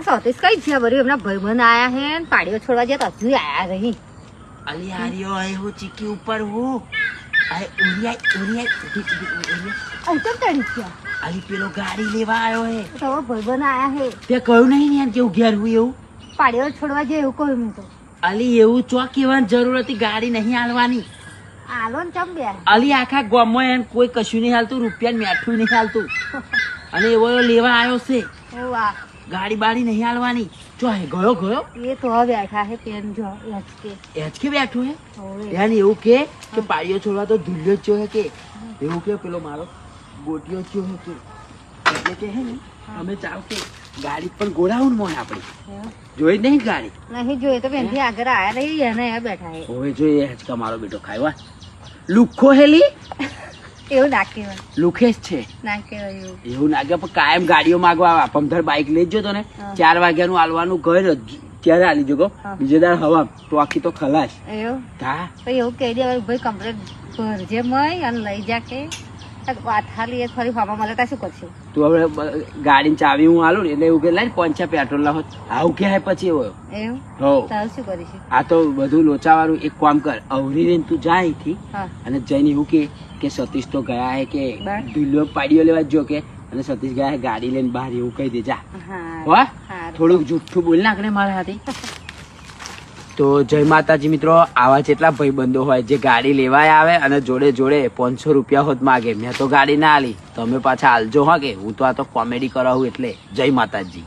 સતીશ કઈ છે બરી હમણાં ભાઈબંધ આયા હે ને પાડીઓ છોડવા ગયા તો હજુ આયા રહી અલી આર્યો આય હું ચીકી ઉપર હું આય ઉરિયા અંતર તડી ગયા અલી પેલો ગાડી લેવા આવ્યો હે તો ભાઈબંધ આયા હે તે કહ્યું નહીં ને યાર કેવું ઘેર હું એવું પાડીઓ છોડવા જાય એવું કહ્યું મેં તો અલી એવું ચોક કહેવાની જરૂર હતી ગાડી નહીં હાલવાની આલો ને ચમ બે અલી આખા ગામમાં એને કોઈ કશું નહીં હાલતું રૂપિયા મેઠું નહીં હાલતું અને એવો લેવા આવ્યો છે ઓ વાહ ગાડી બાડી નહીં હાલવાની જો હે ગયો એ તો હવે બેઠા હે પેન જો લચકે એજ કે બેઠું હે હોવે યાર એવું કે પાડીઓ છોડવા તો ધુલ્યો જ જો હે કે એવું કે પેલો મારો ગોટીઓ જ જો હે કે એટલે કે હે ને અમે ચાલ કે ગાડી પણ ગોળાવું ને મોય આપણી જોઈ નહીં ગાડી નહીં જોઈ તો બેનથી આગળ આયા રહી એને આ બેઠા હે હવે જોઈએ હેચકા મારો બેટો ખાયવા લુખો હેલી એવું ના કહેવાય લુખે જ છે ના કહેવાય એવું એવું લાગે પણ કાયમ ગાડીઓ માગવા આવે પમધર બાઈક લઈ જજો તો ને 4 વાગ્યાનું આલવાનું ઘર ત્યારે આલી જગો બીજે દાડ હવા તો આખી તો ખલાસ એવું હા તો એવું કહી દેવાય ભાઈ કમ્પ્લેટ ભરજે મય અને લઈ જા કે વાત હાલી એ ફરી ફામાં મળે શું કરશું તું હવે ગાડીની ચાવી હું આલું ને એટલે એવું કે લાઈ 5 પેટ્રોલ લાવો આવું કે પછી એવો એવું હો તારું શું કરીશું આ તો બધું લોચાવાળું એક કામ કર અવરી રહીને તું જા અહીંથી હા અને જઈને એવું કે સતીશ તો ગયા હે કે ઢીલો પાડીઓ લેવા જ જો કે અને સતીશ ગયા હે ગાડી લઈને બહાર એવું કહી દે જા હા થોડુંક જુઠ્ઠું બોલ નાખ ને મારા હાથી તો જય માતાજી મિત્રો આવા જેટલા ભાઈબંધો હોય જે ગાડી લેવાય આવે અને જોડે જોડે 500 રૂપિયા હોત માગે મેં તો ગાડી ના આલી તમે પાછા આલજો હા કે હું તો આ તો કોમેડી કરાવું એટલે જય માતાજી.